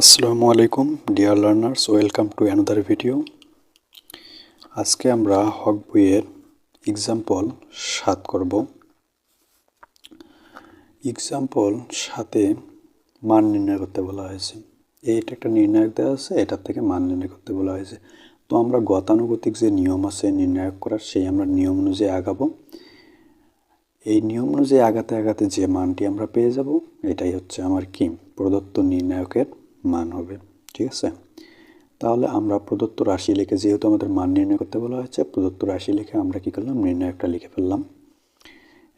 আসসালামু আলাইকুম dear learners, welcome to another video. আজকে আমরা হক বইয়ের এক্সাম্পল 7 করব। এক্সাম্পল 7-এ মান নির্ণয় করতে বলা হয়েছে। এইটা একটা নির্ণায়ক দেওয়া আছে, এটার থেকে মান নির্ণয় করতে বলা হয়েছে। তো আমরা গতানুগতিক যে নিয়ম আছে নির্ণায়ক করার, সেই আমরা নিয়ম অনুযায়ী আগাবো। এই নিয়ম অনুযায়ী আগাতে আগাতে যে মানটি আমরা পেয়ে যাব, এটাই হচ্ছে আমার কি প্রদত্ত নির্ণায়কের মান হবে। ঠিক আছে, তাহলে আমরা প্রদত্ত রাশি লিখে, যেহেতু আমাদের মান নির্ণয় করতে বলা হয়েছে, প্রদত্ত রাশি লিখে আমরা কি করলাম, নির্ণায়কটা লিখে ফেললাম।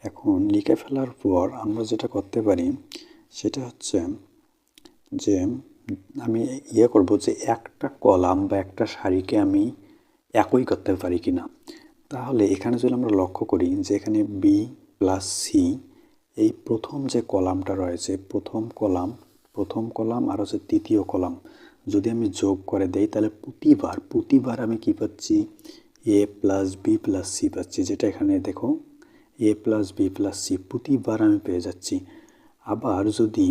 এখন লিখে ফেলার পর আমরা যেটা করতে পারি সেটা হচ্ছে যে আমি করব যে একটা কলাম বা একটা সারিকে আমি একই করতে পারি কিনা। তাহলে এখানে যদি আমরা লক্ষ্য করি যে এখানে বি প্লাস সি, এই প্রথম যে কলামটা রয়েছে, প্রথম কলাম আর হচ্ছে তৃতীয় কলাম যদি আমি যোগ করে দেই, তাহলে প্রতিবার আমি কি পাচ্ছি, এ প্লাস বি প্লাস সি পাচ্ছি। যেটা এখানে দেখো এ প্লাস বি প্লাস সি প্রতিবার আমি পেয়ে যাচ্ছি। আবার যদি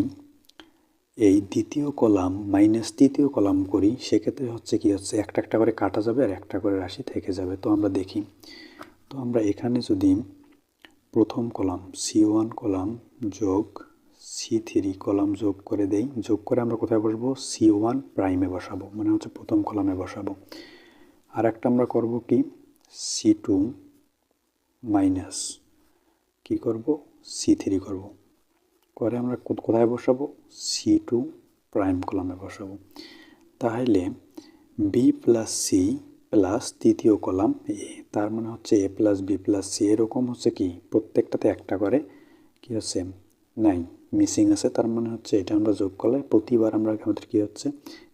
এই দ্বিতীয় কলাম মাইনাস তৃতীয় কলাম করি, সেক্ষেত্রে হচ্ছে কি হচ্ছে, একটা একটা করে কাটা যাবে আর একটা করে রাশি থেকে যাবে। তো আমরা দেখি, তো আমরা এখানে যদি প্রথম কলাম C1 কলাম যোগ C3 কলাম যোগ করে দেই, যোগ করে আমরা কোথায় বসবো, C1 প্রাইমে বসাবো, মানে হচ্ছে প্রথম কলামে বসাবো। আর একটা আমরা করব কি, C2 মাইনাস কি করব, C3 করব, করে আমরা কোথায় বসাবো, C2 প্রাইম কলামে বসাবো। তাহলে বি প্লাস সি প্লাস তৃতীয় কলাম এ, তার মানে হচ্ছে এ প্লাস বি প্লাস সি, এরকম হচ্ছে কি প্রত্যেকটাতে একটা করে কি হচ্ছে নাই মিসিং আছে। তার মানে হচ্ছে এটা আমরা যোগ করলে প্রতিবার আমাদের কি হচ্ছে,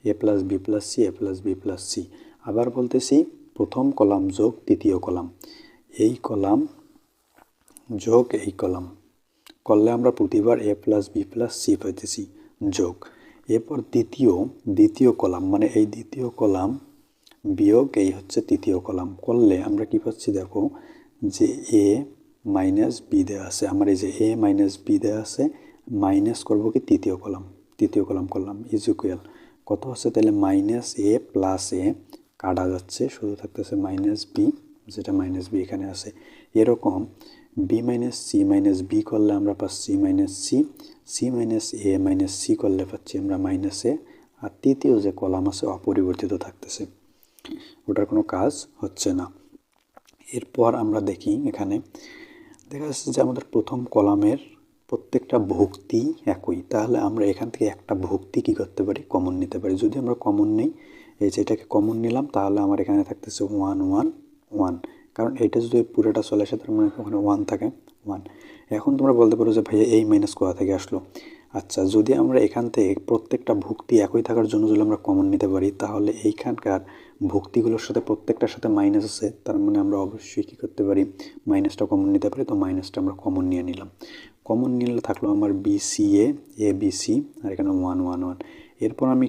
এ প্লাস বি প্লাস সি, এ প্লাস বি প্লাস সি। আবার বলতেছি, প্রথম কলাম যোগ তৃতীয় কলাম, এই কলাম যোগ এই কলাম করলে আমরা প্রতিবার এ প্লাস বি প্লাস সি পাইতেছি যোগ। এরপর দ্বিতীয় কলাম, মানে এই দ্বিতীয় কলাম বিয়োগ এই হচ্ছে তৃতীয় কলাম করলে আমরা কি পাচ্ছি, দেখো যে এ মাইনাস বি দেওয়া আছে, আমার এই যে এ মাইনাস বি দেওয়া আছে, মাইনাস করবো কি তৃতীয় কলাম করলাম ইজ ইকুয়াল কত হচ্ছে, তাহলে মাইনাস এ প্লাস এ কাটা যাচ্ছে, শুধু থাকতেছে মাইনাস বি, যেটা মাইনাস বি এখানে আছে। এরকম বি মাইনাস বি করলে আমরা পাচ্ছি মাইনাস সি মাইনাস এ মাইনাস সি করলে পাচ্ছি আমরা মাইনাস এ, আর তৃতীয় যে কলাম আছে অপরিবর্তিত থাকতেছে, ওটার কোনো কাজ হচ্ছে না। এরপর আমরা দেখি, এখানে দেখা যাচ্ছে যে আমাদের প্রথম কলামের প্রত্যেকটা ভুক্তি একই, তাহলে আমরা এখান থেকে একটা ভুক্তি কী করতে পারি, কমন নিতে পারি। যদি আমরা কমন নিই, এই যেটাকে কমন নিলাম, তাহলে আমার এখানে থাকতেছে 1 1 1, কারণ এইটা যদি পুরোটা চলে আসে তার মানে ওখানে 1 থাকে 1। এখন তোমরা বলতে পারো যে ভাইয়া এই মাইনাস কোথা থেকে আসলো। আচ্ছা, যদি আমরা এখান থেকে প্রত্যেকটা ভুক্তি একই থাকার জন্য যদি আমরা কমন নিতে পারি, তাহলে এইখানকার ভুক্তিগুলোর সাথে প্রত্যেকটার সাথে মাইনাস আছে, তার মানে আমরা অবশ্যই কী করতে পারি, মাইনাসটা কমন নিতে পারি। তো মাইনাসটা আমরা কমন নিয়ে নিলাম, কমন নিলে থাকলো আমার B C A B C, আর এখানে 1 1 1। এরপর আমি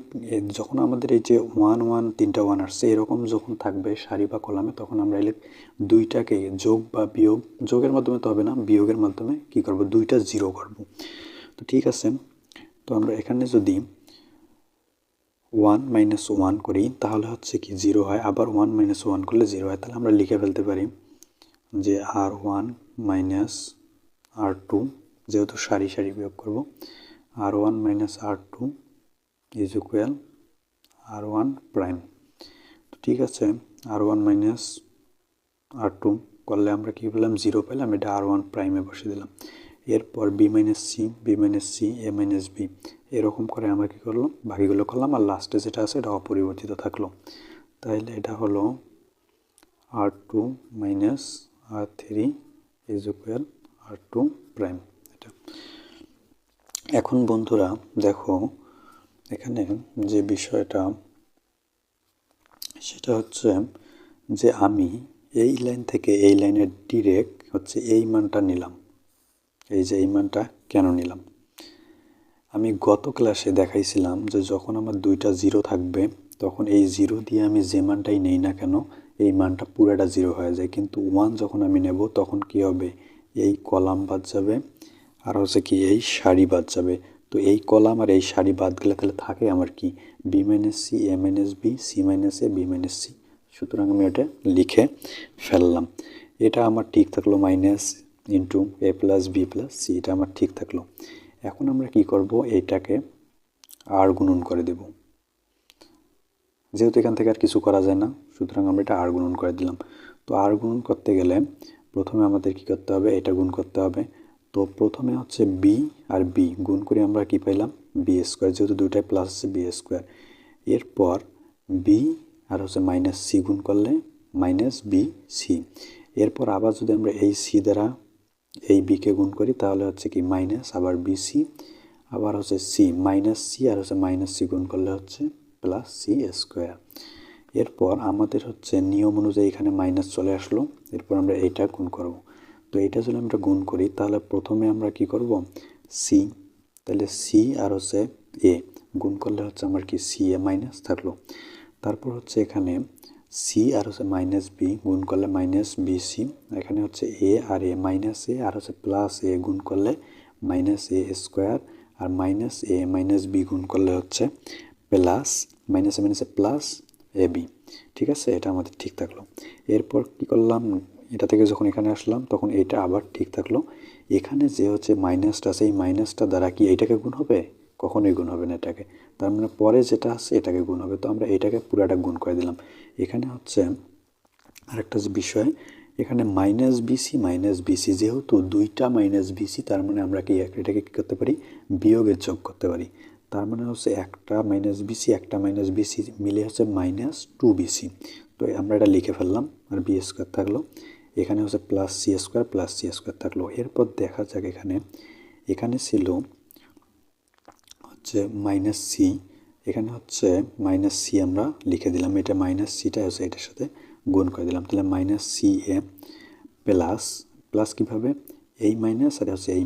যখন আমাদের এই যে 1 1 তিনটা 1 আসছে এরকম যখন থাকবে সারি বা কলামে, তখন আমরা এলে দুইটাকে যোগ বা বিয়োগ, যোগের মাধ্যমে তো হবে না, বিয়োগের মাধ্যমে কী করব, দুইটা জিরো করব। তো ঠিক আছে, তো আমরা এখানে যদি 1 মাইনাস 1 করি তাহলে হচ্ছে কি 0 হয়, আবার 1 মাইনাস 1 করলে 0 হয়। তাহলে আমরা লিখে ফেলতে পারি যে R1 মাইনাস R2, যেহেতু সারি সারি বিয়োগ করব, R1 minus R2 is equal R1 prime. তো ঠিক আছে, R1 মাইনাস R2 করলে আমরা কী পেলাম, 0 পেলাম, এটা R1 প্রাইমে বসে দিলাম। এরপর বি মাইনাস সি এ মাইনাস বি, এরকম করে আমরা কী করলাম, বাকিগুলো করলাম, আর লাস্টে যেটা আছে এটা অপরিবর্তিত থাকলো। তাহলে এটা হলো R2 minus R3 is equal R2 prime. এটা এখন বন্ধুরা দেখো, এখানে যে বিষয়টা সেটা হচ্ছে যে আমি এই লাইন থেকে এই লাইনের ডিরেক্ট হচ্ছে এই মানটা নিলাম। এই যে এই মানটা কেন নিলাম, আমি গত ক্লাসে দেখাইছিলাম যে যখন আমার দুইটা জিরো থাকবে তখন এই জিরো দিয়ে আমি যে মানটাই নেই না কেন এই মানটা পুরোটা জিরো হয়ে যায়, কিন্তু 1 যখন আমি নেব তখন কি হবে, এই কলাম বাদ যাবে আর হচ্ছে কি এই সারি বাদ যাবে। তো এই কলাম আর এই সারি বাদ গেলে তাহলে থাকে আমার কি B minus C A minus B C minus A B minus C. সুতরাং আমি এটা লিখে ফেললাম। এটা আমার ঠিক থাকলো মাইনাস ইন্টু এ প্লাস বি প্লাস সি, এটা আমার ঠিক থাকলো। এখন আমরা কি করব, এইটাকে আর গুণন করে দেব, যেহেতু এখান থেকে আর কিছু করা যায় না, সুতরাং আমরা এটা আর গুণন করে দিলাম। তো আর গুণন করতে গেলে প্রথমে আমাদের কি করতে হবে, এটা গুণ করতে হবে। তো প্রথমে হচ্ছে বি আর বি গুণ করে আমরা কি পাইলাম বি স্কোয়ার, যেহেতু দুইটাই প্লাস আছে বি স্কোয়ার। এরপর বি আর হচ্ছে মাইনাস সি গুণ করলে মাইনাস বি সি। এরপর আবার যদি আমরা এই সি দ্বারা এই বিকে গুণ করি তাহলে হচ্ছে কি মাইনাস আবার বি সি, আবার হচ্ছে সি মাইনাস সি আর হচ্ছে মাইনাস সি গুণ করলে হচ্ছে প্লাস সি স্কোয়ার। এরপর আমাদের হচ্ছে নিয়ম অনুযায়ী এখানে মাইনাস চলে আসলো, এরপর আমরা এইটা গুণ করব। তো এইটা যদি আমরা গুণ করি তাহলে প্রথমে আমরা কি করব সি, তাহলে সি আর হচ্ছে এ গুণ করলে হচ্ছে আমার কি সি এ মাইনাস থাকলো। তারপর হচ্ছে এখানে সি আর হচ্ছে মাইনাস বি গুণ করলে মাইনাস বি সি, এখানে হচ্ছে এ আর এ মাইনাস এ আর হচ্ছে প্লাস এ গুণ করলে মাইনাস এ স্কোয়ার, আর মাইনাস এ মাইনাস বি গুণ করলে হচ্ছে প্লাস মাইনাসে মাইনাসে প্লাস এ বি। ঠিক আছে, এটা আমাদের ঠিক থাকলো। এরপর কি করলাম, এটা থেকে যখন এখানে আসলাম তখন এটা আবার ঠিক থাকলো। এখানে যে হচ্ছে মাইনাসটা আছে এই মাইনাসটা দ্বারা কি এইটাকে গুণ হবে, কখনোই গুণ হবে না এটাকে, তার মানে পরে যেটা আছে এটাকে গুণ হবে। তো আমরা এটাকে পুরাটা গুণ করে দিলাম। এখানে হচ্ছে আরেকটা যে বিষয়, এখানে মাইনাস বিসি যেহেতু দুইটা মাইনাস বিসি, তার মানে আমরা কি এটাকে কী করতে পারি বিয়োগের যোগ করতে পারি। তার মানে হচ্ছে একটা মাইনাস বিসি মিলে হচ্ছে মাইনাস টু বিসি। তো আমরা এটা লিখে ফেললাম, আর বি স্কোয়ার থাকলো, এখানে হচ্ছে প্লাস সি স্কোয়ার থাকলো। এরপর দেখা যাক এখানে ছিল হচ্ছে মাইনাস সি, এখানে হচ্ছে মাইনাস সি আমরা লিখে দিলাম, এটা মাইনাস সিটা হচ্ছে এটার সাথে গুণ করে দিলাম। তাহলে মাইনাস সি এ প্লাস প্লাস কীভাবে এই মাইনাস আর হচ্ছে এই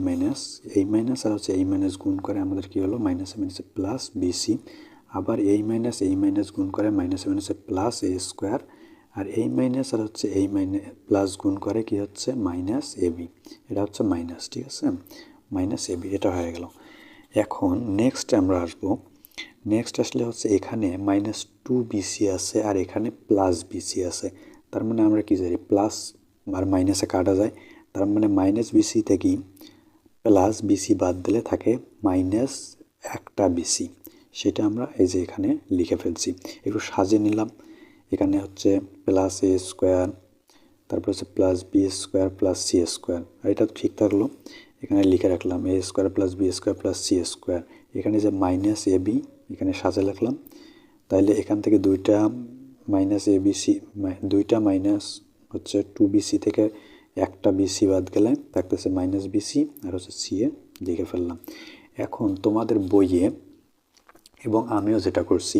মাইনাস আর হচ্ছে এই মাইনাস গুণ করে আমাদের কী হলো মাইনাসে মাইনাসে প্লাস বিসি, আবার এই মাইনাস গুণ করে মাইনাসে মাইনাসে প্লাস এ স্কোয়ার, আর এই মাইনাস আর হচ্ছে এই প্লাস গুণ করে কি হচ্ছে মাইনাস এ বি, এটা হচ্ছে মাইনাস। ঠিক আছে, মাইনাস এ বি এটা হয়ে গেল। এখন নেক্সট আমরা আসবো, নেক্সট আসলে হচ্ছে এখানে মাইনাস টু বিসি আছে আর এখানে প্লাস বিসি আছে। তার মানে আমরা কি জানি প্লাস আর মাইনাসে কাটা যায়, তার মানে মাইনাস বিসি থেকে প্লাস বিসি বাদ দিলে থাকে মাইনাস একটা বিসি, সেটা আমরা এই যে এখানে লিখে ফেলছি। একটু সাজিয়ে নিলাম, এখানে হচ্ছে প্লাস এ স্কোয়ার, তারপর হচ্ছে plus B square plus C square, আর এটা ঠিক থাকলো। এখানে লিখে রাখলাম A square plus B square plus C square, এখানে যে মাইনাস এ বি এখানে সাজে লিখলাম। তাইলে এখান থেকে দুইটা মাইনাস এ বিসি, দুইটা মাইনাস হচ্ছে টু বিসি থেকে একটা বিসি বাদ গেলে থাকতেছে মাইনাস বিসি আর হচ্ছে সি এ লিখে ফেললাম। এখন তোমাদের বইয়ে এবং আমিও যেটা করছি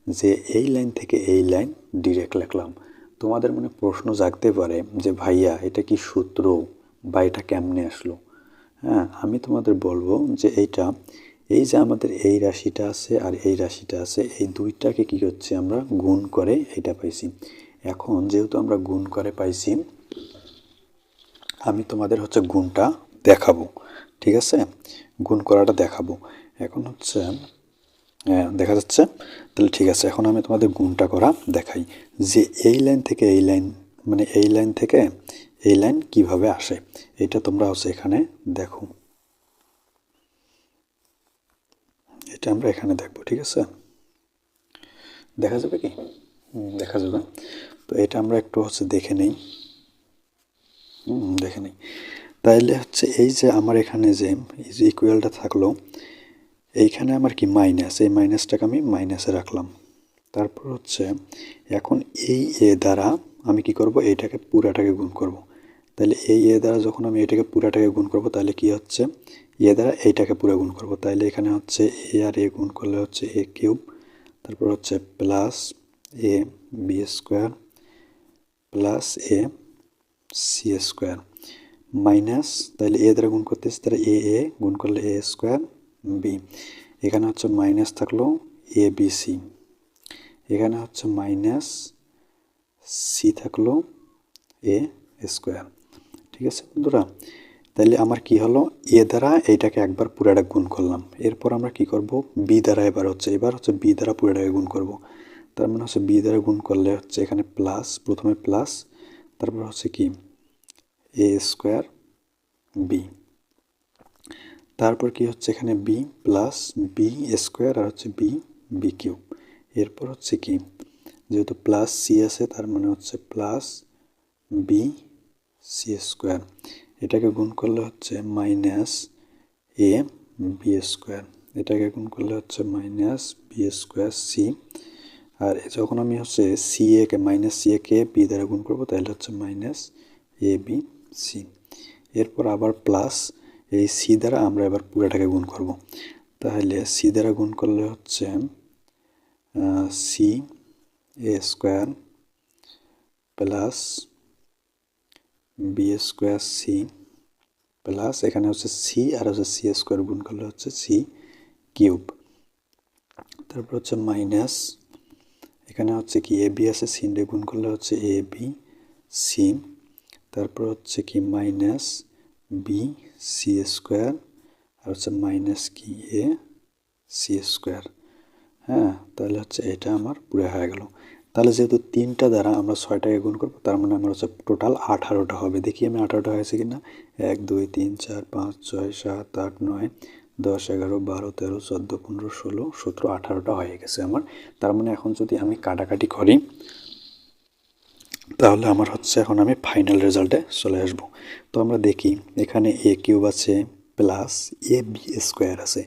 যে এই লাইন থেকে এই লাইন ডিরেক্ট লিখলাম। তোমাদের মনে প্রশ্ন জাগতে পারে যে ভাইয়া এটা কি সূত্র বা এটা কেমনে আসলো। হ্যাঁ, আমি তোমাদের বলবো যে এই যে আমাদের এই রাশিটা আছে আর এই রাশিটা আছে, এই দুইটাকে কি হচ্ছে আমরা গুণ করে এটা পাইছি। এখন যেহেতু আমরা গুণ করে পাইছি, আমি তোমাদের হচ্ছে গুণটা দেখাবো। ঠিক আছে, গুণ করাটা দেখাবো। এখন হচ্ছে দেখা যাচ্ছে, তাহলে ঠিক আছে, এখন আমি তোমাদের গুণটা করা দেখাই যে এই লাইন থেকে এই লাইন, মানে এই লাইন থেকে এই লাইন কিভাবে আসে, এটা তোমরা হচ্ছে এখানে দেখো, এটা আমরা এখানে দেখবো। ঠিক আছে, দেখা যাবে কি, দেখা যাবে। তো এটা আমরা একটু হচ্ছে দেখে নেই, তাইলে হচ্ছে এই যে আমার এখানে যে ইকুয়ালটা থাকলো, এইখানে আমার কি মাইনাস, এই মাইনাসটাকে আমি মাইনাসে রাখলাম। তারপর হচ্ছে এখন এই এ দ্বারা আমি কি করব, এইটাকে পুরাটাকে গুণ করব। তাহলে এই এ দ্বারা যখন আমি এটাকে পুরাটাকে গুণ করব তাহলে কি হচ্ছে এ দ্বারা এইটাকে পুরো গুণ করব। তাইলে এখানে হচ্ছে এ আর এ গুণ করলে হচ্ছে এ কিউব, তারপর হচ্ছে plus A B square plus A C square minus, তাহলে এ দ্বারা গুণ করতেছি, তাহলে এ গুণ করলে এ স্কোয়ার বি, এখানে হচ্ছে মাইনাস থাকলো এ বি সি, এখানে হচ্ছে মাইনাস সি থাকলো এ স্কোয়ার। ঠিক আছে বন্ধুরা, তাইলে আমার কি হলো, এ দ্বারা এইটাকে একবার পুরাটা গুণ করলাম, এরপর আমরা কি করব, বি দ্বারা এবার হচ্ছে বি দ্বারা পুরাটাকে গুণ করব। তার মানে হচ্ছে বি দ্বারা গুণ করলে হচ্ছে এখানে প্লাস, প্রথমে প্লাস, তারপর হচ্ছে কি এ স্কোয়ার বি, তারপর কি হচ্ছে এখানে বি প্লাস বি স্কোয়ার আর হচ্ছে বি বি কিউব। এরপর হচ্ছে কি, যেহেতু প্লাস সি আছে তার মানে হচ্ছে প্লাস বি সি স্কোয়ার, এটাকে গুণ করলে হচ্ছে মাইনাস এ বি স্কোয়ার, এটাকে গুণ করলে হচ্ছে মাইনাস বি স্কোয়ার সি, আর যখন আমি হচ্ছে সি একে মাইনাস সি একে বি দ্বারা গুণ করবো তাহলে হচ্ছে মাইনাস এ বি সি। এরপর আবার প্লাস এই সি দ্বারা আমরা এবার পুরোটাকে গুণ করব, তাহলে সি দ্বারা গুণ করলে হচ্ছে C A square plus B square C plus এখানে হচ্ছে সি আর হচ্ছে সি স্কোয়ার গুণ করলে হচ্ছে সি কিউব, তারপর হচ্ছে মাইনাস এখানে হচ্ছে কি এ বি আছে, সি দিয়ে গুণ করলে হচ্ছে এ বি সি, তারপর হচ্ছে কি মাইনাস বি সি স্কোয়ার আর হচ্ছে মাইনাস কি এ সি স্কোয়ার। হ্যাঁ, তাহলে হচ্ছে এটা আমার পুরো হয়ে গেল। তাহলে যেহেতু 3টা দ্বারা আমরা 6টাকে গুণ করবো, তার মানে আমার হচ্ছে টোটাল 18টা হবে। দেখি আমি 18টা হয়েছে কি না। 1 2 3 4 5 6 7 8 9 10 11 12 13 14 15 16 17 18টা হয়ে গেছে আমার। তার মানে এখন যদি আমি কাটাকাটি করি তাহলে আমার হচ্ছে এখন আমি ফাইনাল রেজাল্টে চলে আসব। তো আমরা দেখি এখানে এ কিউব আছে প্লাস এ বি স্কোয়ার আছে,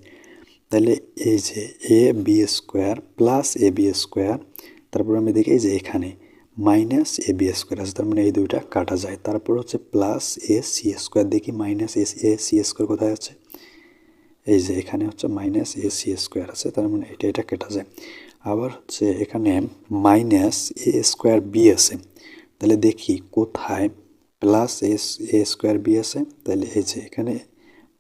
তাহলে এই যে এ B square plus A B square, তারপর আমি দেখি যে এখানে মাইনাস এ বি স্কোয়ার আছে, তার মানে এই দুইটা কাটা যায়। তারপর হচ্ছে প্লাস এ সি স্কোয়ার, দেখি মাইনাস এ সি স্কোয়ার কোথায় আছে, এই যে এখানে হচ্ছে মাইনাস এ সি স্কোয়ার আছে, তার মানে এটা কেটে যায়। আবার হচ্ছে এখানে মাইনাস এ স্কোয়ার বি আছে, তাহলে দেখি কোথায় প্লাস এ স্কোয়ার বি আছে, তাহলে এই যে এখানে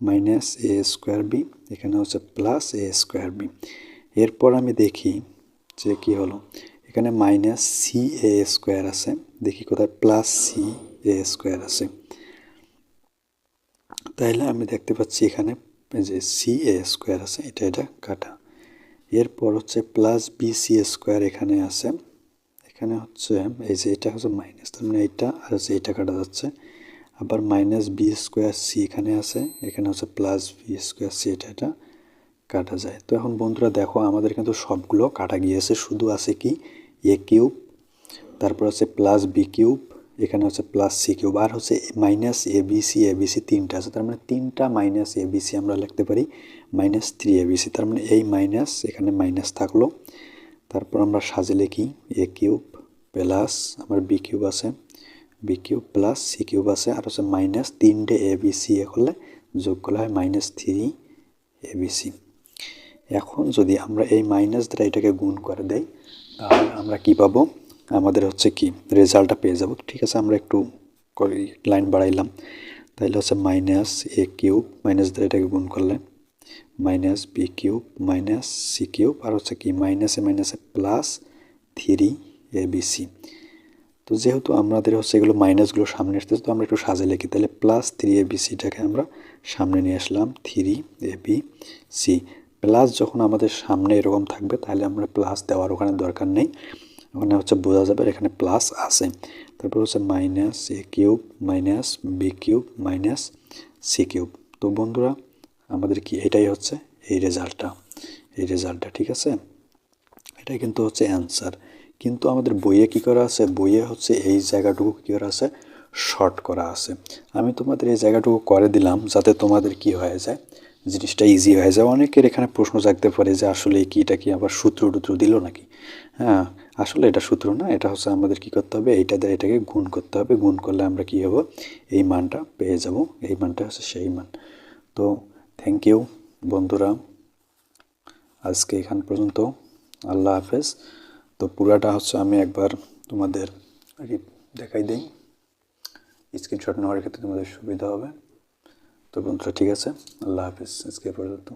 মাইনাস এ স্কোয়ার বি, এখানে হচ্ছে প্লাস এ স্কোয়ার বি। এরপর আমি দেখি যে কি হলো, এখানে মাইনাস সি এ স্কোয়ার আছে, দেখি কোথায় প্লাস সি এ স্কোয়ার আছে, তাইলে আমি দেখতে পাচ্ছি এখানে যে সি এ স্কোয়ার আছে, এটা কাটা। এরপর হচ্ছে প্লাস বি সি স্কোয়ার এখানে আছে, এখানে হচ্ছে এই যে এটা হচ্ছে মাইনাস, তার মানে এইটা আর হচ্ছে এইটা কাটা যাচ্ছে। আবার মাইনাস বি স্কোয়ার সি এখানে আছে, এখানে হচ্ছে প্লাস বি স্কোয়ার সি, এটা কাটা যায়। তো এখন বন্ধুরা দেখো আমাদের কিন্তু সবগুলো কাটা গিয়েছে, শুধু আছে কি এ কিউব, তারপর হচ্ছে প্লাস বি কিউব, এখানে হচ্ছে প্লাস সি কিউব, আর হচ্ছে মাইনাস এ বি সি 3টা আছে, তার মানে 3টা মাইনাস এ বি সি আমরা লিখতে পারি মাইনাস 3 এ বি সি, তার মানে এই মাইনাস এখানে মাইনাস থাকলো। তারপর আমরা সাজে লিখি এ কিউব প্লাস আমার বি কিউব আছে, B cube plus C cube আছে, আর হচ্ছে মাইনাস 3টে এ বি সি এ করলে যোগ করলে হয় মাইনাস 3 এ বি সি। এখন যদি আমরা এই মাইনাস দ্বারা এটাকে গুণ করে দেই তাহলে আমরা কি পাবো, আমাদের হচ্ছে কি রেজাল্টটা পেয়ে যাব। ঠিক আছে, আমরা একটু লাইন বাড়াইলাম, তাহলে হচ্ছে মাইনাস এ কিউব মাইনাস দ্বারা এটাকে গুণ করলে minus B cube minus C cube, আর হচ্ছে কি মাইনাসে মাইনাসে প্লাস 3 এ বি সি। তো যেহেতু আমাদের হচ্ছে এগুলো মাইনাসগুলো সামনে আসতেছে, তো আমরা একটু সাজে লিখি, তাহলে প্লাস 3 এ বি সিটাকে আমরা সামনে নিয়ে আসলাম, 3 এ বি সি। প্লাস যখন আমাদের সামনে এরকম থাকবে তাহলে আমরা প্লাস দেওয়ার ওখানে দরকার নেই, ওখানে হচ্ছে বোঝা যাবে এখানে প্লাস আছে। তারপর হচ্ছে minus A cube minus B cube minus C cube. তো বন্ধুরা আমাদের কি এটাই হচ্ছে এই রেজাল্টটা, ঠিক আছে, এটাই কিন্তু হচ্ছে অ্যান্সার। কিন্তু আমাদের বইয়ে কী করা আছে, বইয়ে হচ্ছে এই জায়গাটুকু কী করা আছে, শর্ট করা আছে। আমি তোমাদের এই জায়গাটুকু করে দিলাম যাতে তোমাদের কি হয়ে যায়, জিনিসটা ইজি হয়ে যায়। অনেকের এখানে প্রশ্ন জাগতে পারে যে আসলে কি এটা কি আবার সূত্র টুত্র দিল নাকি। হ্যাঁ, আসলে এটা সূত্র না, এটা হচ্ছে আমাদের কি করতে হবে, এইটা দিয়ে এটাকে গুণ করতে হবে, গুণ করলে আমরা কি হব, এই মানটা পেয়ে যাব, এই মানটা হচ্ছে সেই মান। তো থ্যাংক ইউ বন্ধুরা, আজকে এখান পর্যন্ত, আল্লাহ হাফেজ। তো পুরাটা হচ্ছে আমি একবার তোমাদের দেখাই দিই, স্ক্রিনশট নেওয়ার ক্ষেত্রে তোমাদের সুবিধা হবে। তো বন্ধুরা ঠিক আছে, আল্লাহ হাফেজ আজকে পর্যন্ত।